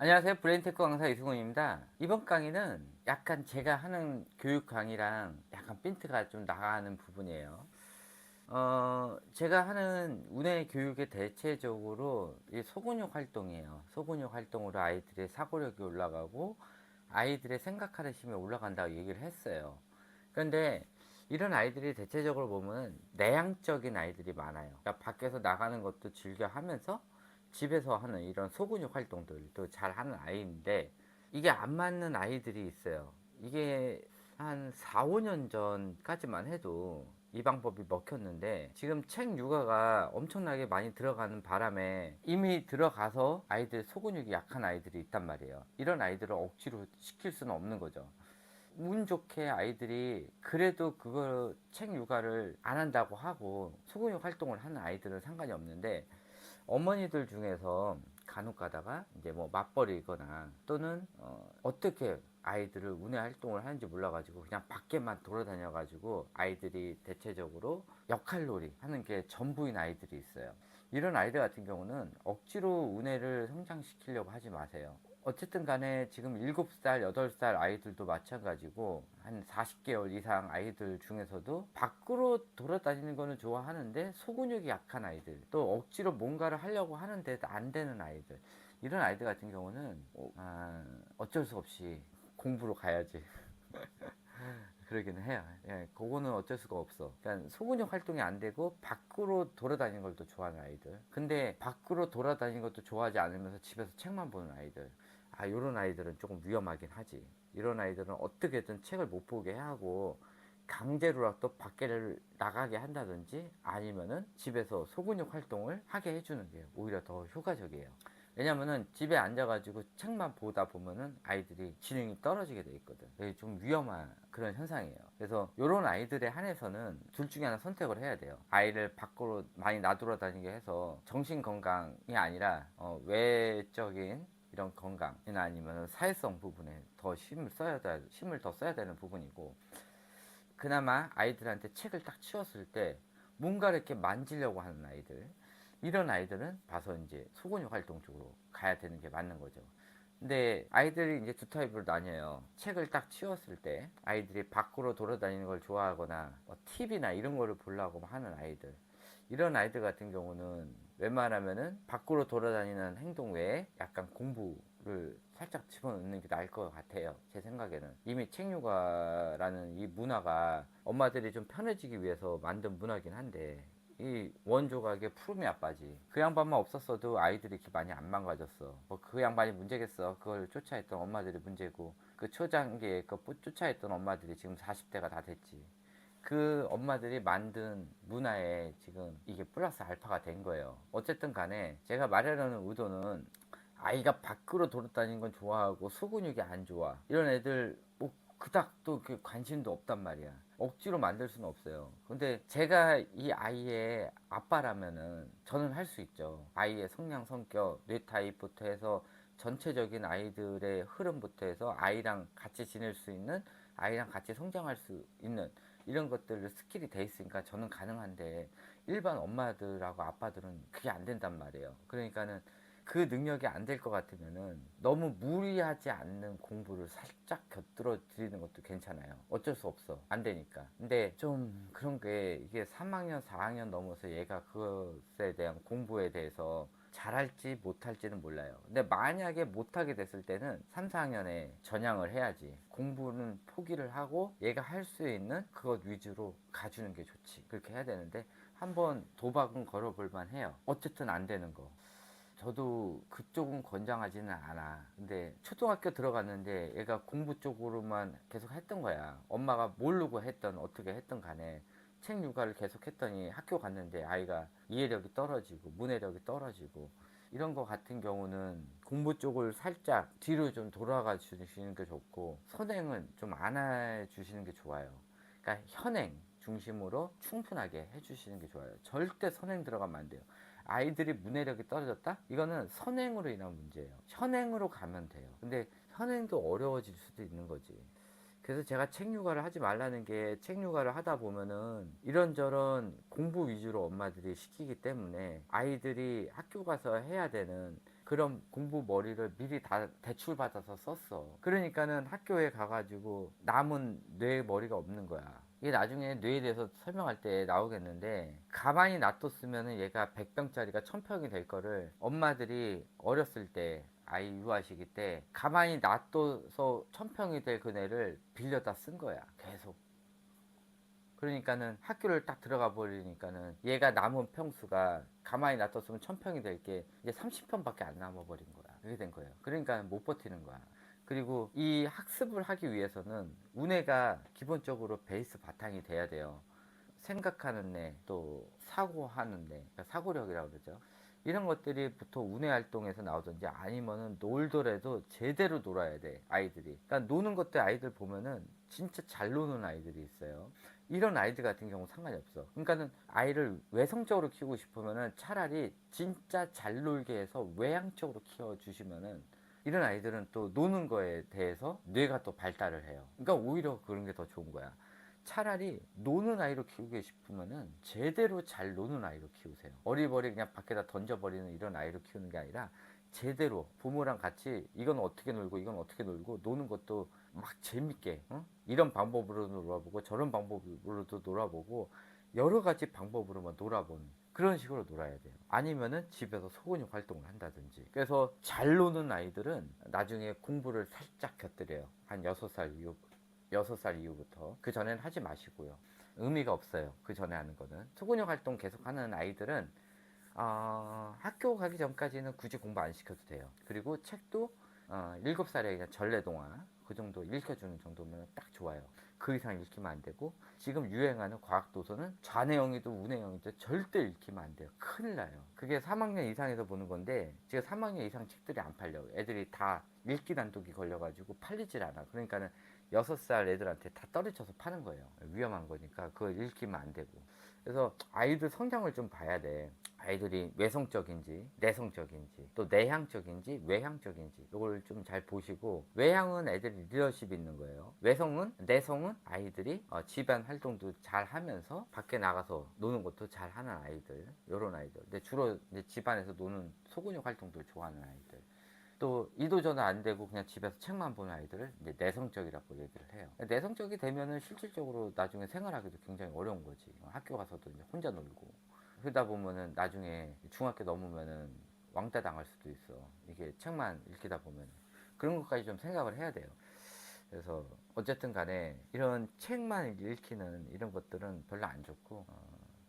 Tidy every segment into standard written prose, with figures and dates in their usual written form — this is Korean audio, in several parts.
안녕하세요. 브레인테크 강사 이승훈입니다. 이번 강의는 약간 제가 하는 교육 강의랑 약간 핀트가 좀 나가는 부분이에요. 제가 하는 운해 교육의 대체적으로 이 소근육 활동이에요. 소근육 활동으로 아이들의 사고력이 올라가고 아이들의 생각하는 힘이 올라간다고 얘기를 했어요. 그런데 이런 아이들이 대체적으로 보면 내향적인 아이들이 많아요. 그러니까 밖에서 나가는 것도 즐겨 하면서 집에서 하는 이런 소근육 활동들도 잘 하는 아이인데 이게 안 맞는 아이들이 있어요. 이게 한 4, 5년 전까지만 해도 이 방법이 먹혔는데 지금 책 육아가 엄청나게 많이 들어가는 바람에 이미 들어가서 아이들 소근육이 약한 아이들이 있단 말이에요. 이런 아이들을 억지로 시킬 수는 없는 거죠. 운 좋게 아이들이 그래도 그거 책 육아를 안 한다고 하고 소근육 활동을 하는 아이들은 상관이 없는데 어머니들 중에서 간혹 가다가 이제 뭐 맞벌이거나 또는 어떻게 아이들을 운해 활동을 하는지 몰라가지고 그냥 밖에만 돌아다녀가지고 아이들이 대체적으로 역할놀이 하는 게 전부인 아이들이 있어요. 이런 아이들 같은 경우는 억지로 운해를 성장시키려고 하지 마세요. 어쨌든 간에 지금 7살, 8살 아이들도 마찬가지고 한 40개월 이상 아이들 중에서도 밖으로 돌아다니는 거는 좋아하는데 소근육이 약한 아이들, 또 억지로 뭔가를 하려고 하는데 안 되는 아이들, 이런 아이들 같은 경우는 어쩔 수 없이 공부로 가야지. 그러기는 해요. 예, 그거는 어쩔 수가 없어. 그러니까 소근육 활동이 안 되고 밖으로 돌아다니는 걸 또 좋아하는 아이들. 근데 밖으로 돌아다니는 것도 좋아하지 않으면서 집에서 책만 보는 아이들. 요런 아이들은 조금 위험하긴 하지. 이런 아이들은 어떻게든 책을 못 보게 하고 강제로라도 밖에 나가게 한다든지 아니면은 집에서 소근육 활동을 하게 해주는 게 오히려 더 효과적이에요. 왜냐면은 집에 앉아가지고 책만 보다 보면은 아이들이 지능이 떨어지게 돼 있거든. 이게 좀 위험한 그런 현상이에요. 그래서 이런 아이들에 한해서는 둘 중에 하나 선택을 해야 돼요. 아이를 밖으로 많이 나돌아다니게 해서 정신 건강이 아니라 외적인 이런 건강이나 아니면 사회성 부분에 더 힘을 더 써야 되는 부분이고, 그나마 아이들한테 책을 딱 치웠을 때 뭔가를 이렇게 만지려고 하는 아이들, 이런 아이들은 봐서 이제 소근육 활동 쪽으로 가야 되는 게 맞는 거죠. 근데 아이들이 이제 두 타입으로 나뉘어요. 책을 딱 치웠을 때 아이들이 밖으로 돌아다니는 걸 좋아하거나 뭐 TV나 이런 거를 보려고 하는 아이들, 이런 아이들 같은 경우는 웬만하면은 밖으로 돌아다니는 행동 외에 약간 공부를 살짝 집어넣는 게 나을 것 같아요. 제 생각에는. 이미 책육아라는 이 문화가 엄마들이 좀 편해지기 위해서 만든 문화긴 한데, 이 원조각의 푸르미 아빠지. 그 양반만 없었어도 아이들이 이렇게 많이 안 망가졌어. 뭐 그 양반이 문제겠어. 그걸 쫓아했던 엄마들이 문제고, 그 초장기에 그 쫓아했던 엄마들이 지금 40대가 다 됐지. 그 엄마들이 만든 문화에 지금 이게 플러스 알파가 된 거예요. 어쨌든 간에 제가 말하려는 의도는, 아이가 밖으로 돌아다니는 건 좋아하고 소근육이 안 좋아, 이런 애들 뭐 그닥 또 관심도 없단 말이야. 억지로 만들 수는 없어요. 근데 제가 이 아이의 아빠라면은 저는 할 수 있죠. 아이의 성량, 성격, 뇌 타입부터 해서 전체적인 아이들의 흐름부터 해서 아이랑 같이 지낼 수 있는, 아이랑 같이 성장할 수 있는 이런 것들 스킬이 돼 있으니까 저는 가능한데, 일반 엄마들하고 아빠들은 그게 안 된단 말이에요. 그러니까는 그 능력이 안 될 것 같으면은 너무 무리하지 않는 공부를 살짝 곁들여 드리는 것도 괜찮아요. 어쩔 수 없어. 안 되니까. 근데 좀 그런 게, 이게 3학년, 4학년 넘어서 얘가 그것에 대한 공부에 대해서 잘할지 못할지는 몰라요. 근데 만약에 못하게 됐을 때는 3, 4학년에 전향을 해야지. 공부는 포기를 하고 얘가 할 수 있는 그것 위주로 가주는 게 좋지. 그렇게 해야 되는데 한번 도박은 걸어볼 만해요. 어쨌든 안 되는 거. 저도 그쪽은 권장하지는 않아. 근데 초등학교 들어갔는데 얘가 공부 쪽으로만 계속 했던 거야. 엄마가 모르고 했던 어떻게 했던 간에 책 육아를 계속 했더니 학교 갔는데 아이가 이해력이 떨어지고 문해력이 떨어지고, 이런 거 같은 경우는 공부 쪽을 살짝 뒤로 좀 돌아가 주시는 게 좋고, 선행은 좀 안 해주시는 게 좋아요. 그러니까 현행 중심으로 충분하게 해주시는 게 좋아요. 절대 선행 들어가면 안 돼요. 아이들이 문해력이 떨어졌다? 이거는 선행으로 인한 문제예요. 현행으로 가면 돼요. 근데 현행도 어려워질 수도 있는 거지. 그래서 제가 책 육아를 하지 말라는 게, 책 육아를 하다 보면은 이런저런 공부 위주로 엄마들이 시키기 때문에 아이들이 학교 가서 해야 되는 그런 공부 머리를 미리 다 대출 받아서 썼어. 그러니까는 학교에 가가지고 남은 뇌 머리가 없는 거야. 이게 나중에 뇌에 대해서 설명할 때 나오겠는데, 가만히 놔뒀으면 얘가 100평짜리가 1000평이 될 거를 엄마들이 어렸을 때, 아이 유아시기 때 가만히 놔둬서 1000평이 될 그네를 빌려다 쓴 거야, 계속. 그러니까는 학교를 딱 들어가 버리니까는 얘가 남은 평수가 가만히 놔뒀으면 1000평이 될 게 이제 30평밖에 안 남아버린 거야. 그렇게 된 거예요. 그러니까 못 버티는 거야. 그리고 이 학습을 하기 위해서는 우뇌가 기본적으로 베이스 바탕이 돼야 돼요. 생각하는 애, 또 사고하는 애, 그러니까 사고력이라고 그러죠. 이런 것들이 보통 운해 활동에서 나오든지 아니면은 놀더라도 제대로 놀아야 돼, 아이들이. 그러니까 노는 것도 아이들 보면은 진짜 잘 노는 아이들이 있어요. 이런 아이들 같은 경우 상관이 없어. 그러니까는 아이를 외성적으로 키우고 싶으면은 차라리 진짜 잘 놀게 해서 외향적으로 키워주시면은 이런 아이들은 또 노는 거에 대해서 뇌가 또 발달을 해요. 그러니까 오히려 그런 게 더 좋은 거야. 차라리 노는 아이로 키우고 싶으면은 제대로 잘 노는 아이로 키우세요. 어리버리 그냥 밖에다 던져버리는 이런 아이로 키우는 게 아니라 제대로 부모랑 같이 이건 어떻게 놀고 이건 어떻게 놀고 노는 것도 막 재밌게, 어? 이런 방법으로 놀아보고 저런 방법으로도 놀아보고 여러 가지 방법으로만 놀아보는 그런 식으로 놀아야 돼요. 아니면은 집에서 소근육 활동을 한다든지. 그래서 잘 노는 아이들은 나중에 공부를 살짝 곁들여요. 한 6살 이후 6살 이후부터. 그 전엔 하지 마시고요. 의미가 없어요. 그 전에 하는 거는. 소근육 활동 계속 하는 아이들은 학교 가기 전까지는 굳이 공부 안 시켜도 돼요. 그리고 책도 7살에 그냥 전래동화 그 정도 읽혀주는 정도면 딱 좋아요. 그 이상 읽히면 안 되고, 지금 유행하는 과학도서는 좌뇌형이도 우뇌형이도 절대 읽히면 안 돼요. 큰일 나요. 그게 3학년 이상에서 보는 건데 지금 3학년 이상 책들이 안 팔려요. 애들이 다 읽기 단독이 걸려가지고 팔리질 않아. 그러니까는 6살 애들한테 다 떨어져서 파는 거예요. 위험한 거니까 그걸 읽히면 안 되고. 그래서 아이들 성장을 좀 봐야 돼. 아이들이 외성적인지 내성적인지 또 내향적인지 외향적인지 이걸 좀 잘 보시고, 외향은 애들이 리더십 있는 거예요. 내성은 아이들이 집안 활동도 잘 하면서 밖에 나가서 노는 것도 잘 하는 아이들, 요런 아이들. 근데 주로 이제 집안에서 노는 소근육 활동도 좋아하는 아이들. 또 이도저도 안 되고 그냥 집에서 책만 보는 아이들을 이제 내성적이라고 얘기를 해요. 내성적이 되면은 실질적으로 나중에 생활하기도 굉장히 어려운 거지. 학교 가서도 이제 혼자 놀고. 그러다 보면은 나중에 중학교 넘으면은 왕따 당할 수도 있어. 이게 책만 읽히다 보면. 그런 것까지 좀 생각을 해야 돼요. 그래서 어쨌든 간에 이런 책만 읽히는 이런 것들은 별로 안 좋고,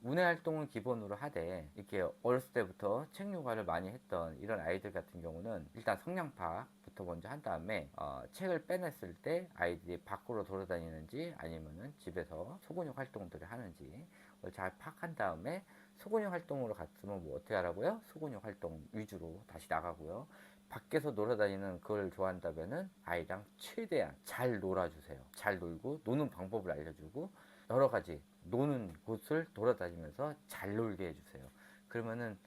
문예 활동을 기본으로 하되 이렇게 어렸을 때부터 책 육아를 많이 했던 이런 아이들 같은 경우는 일단 성량 파악부터 먼저 한 다음에 책을 빼냈을 때 아이들이 밖으로 돌아다니는지 아니면은 집에서 소근육 활동들을 하는지 잘 파악한 다음에, 소근육 활동으로 갔으면 뭐 어떻게 하라고요? 소근육 활동 위주로 다시 나가고요. 밖에서 놀아다니는 걸 좋아한다면은 아이랑 최대한 잘 놀아주세요. 잘 놀고 노는 방법을 알려주고 여러 가지 노는 곳을 돌아다니면서 잘 놀게 해주세요. 그러면은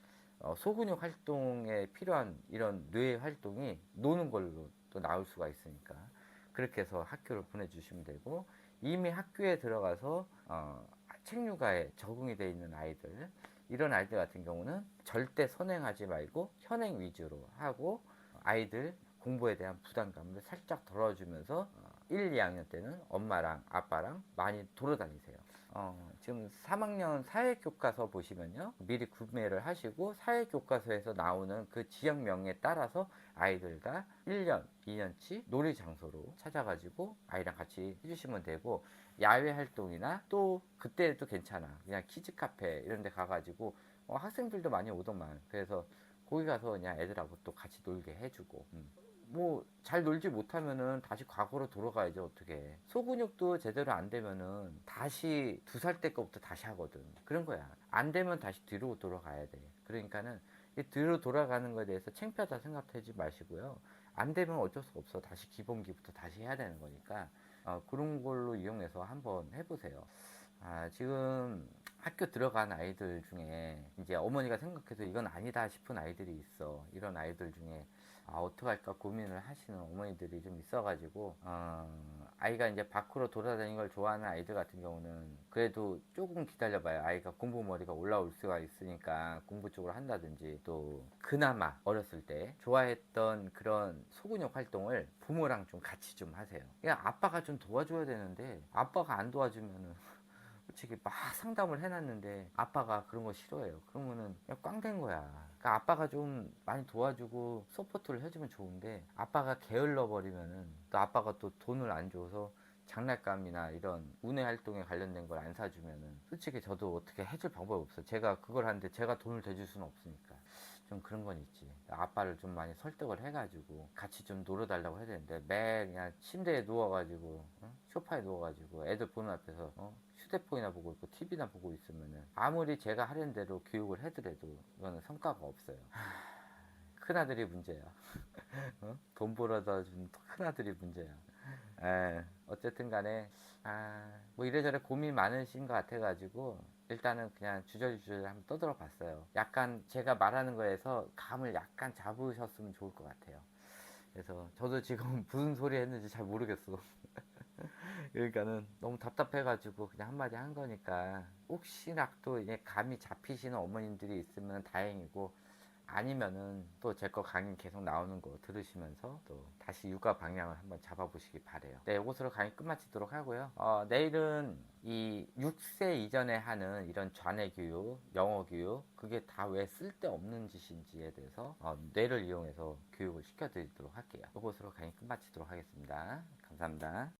소근육 활동에 필요한 이런 뇌 활동이 노는 걸로 또 나올 수가 있으니까 그렇게 해서 학교를 보내주시면 되고, 이미 학교에 들어가서 책육아에 적응이 되어 있는 아이들, 이런 아이들 같은 경우는 절대 선행하지 말고 현행 위주로 하고, 아이들 공부에 대한 부담감을 살짝 덜어주면서 1, 2학년 때는 엄마랑 아빠랑 많이 돌아다니세요. 지금 3학년 사회교과서 보시면요, 미리 구매를 하시고 사회교과서에서 나오는 그 지역명에 따라서 아이들과 1년, 2년치 놀이 장소로 찾아가지고 아이랑 같이 해주시면 되고, 야외 활동이나 또 그때도 괜찮아. 그냥 키즈 카페 이런 데 가가지고 학생들도 많이 오더만. 그래서 거기 가서 그냥 애들하고 또 같이 놀게 해주고, 뭐 잘 놀지 못하면은 다시 과거로 돌아가야죠. 어떻게 소근육도 제대로 안 되면은 다시 2살 때 거부터 다시 하거든. 그런 거야. 안 되면 다시 뒤로 돌아가야 돼. 그러니까는 이 뒤로 돌아가는 거에 대해서 창피하다 생각하지 마시고요. 안 되면 어쩔 수 없어. 다시 기본기부터 다시 해야 되는 거니까 그런 걸로 이용해서 한번 해보세요. 지금 학교 들어간 아이들 중에 이제 어머니가 생각해도 이건 아니다 싶은 아이들이 있어. 이런 아이들 중에 어떡할까 고민을 하시는 어머니들이 좀 있어가지고 아이가 이제 밖으로 돌아다니는 걸 좋아하는 아이들 같은 경우는 그래도 조금 기다려봐요. 아이가 공부 머리가 올라올 수가 있으니까 공부 쪽으로 한다든지, 또 그나마 어렸을 때 좋아했던 그런 소근육 활동을 부모랑 좀 같이 좀 하세요. 그냥 아빠가 좀 도와줘야 되는데 아빠가 안 도와주면은 솔직히 막 상담을 해놨는데 아빠가 그런 거 싫어해요. 그러면은 그냥 꽝 된 거야. 그러니까 아빠가 좀 많이 도와주고 서포트를 해주면 좋은데 아빠가 게을러 버리면은, 또 아빠가 또 돈을 안 줘서 장난감이나 이런 운해 활동에 관련된 걸 안 사주면은 솔직히 저도 어떻게 해줄 방법이 없어요. 제가 그걸 하는데 제가 돈을 대줄 수는 없으니까. 좀 그런 건 있지. 아빠를 좀 많이 설득을 해가지고 같이 좀 놀아달라고 해야 되는데 매일 그냥 침대에 누워가지고 소파에 누워가지고 애들 보는 앞에서 휴대폰이나 보고 있고 TV나 보고 있으면은 아무리 제가 하려는 대로 교육을 해더라도 이거는 성과가 없어요. 큰아들이 문제야. 돈 벌어다 준 큰아들이 문제야. 어쨌든 간에 뭐 이래저래 고민 많으신 것 같아가지고 일단은 그냥 주저주저 한번 떠들어 봤어요. 약간 제가 말하는 거에서 감을 약간 잡으셨으면 좋을 것 같아요. 그래서 저도 지금 무슨 소리 했는지 잘 모르겠어. 그러니까는 너무 답답해가지고 그냥 한마디 한 거니까, 혹시나 또 이제 감이 잡히시는 어머님들이 있으면 다행이고, 아니면은 또 제 거 강의 계속 나오는 거 들으시면서 또 다시 육아 방향을 한번 잡아보시기 바래요. 네, 이것으로 강의 끝마치도록 하고요. 내일은 이 6세 이전에 하는 이런 좌뇌 교육, 영어 교육, 그게 다 왜 쓸데없는 짓인지에 대해서 뇌를 이용해서 교육을 시켜드리도록 할게요. 이것으로 강의 끝마치도록 하겠습니다. 감사합니다.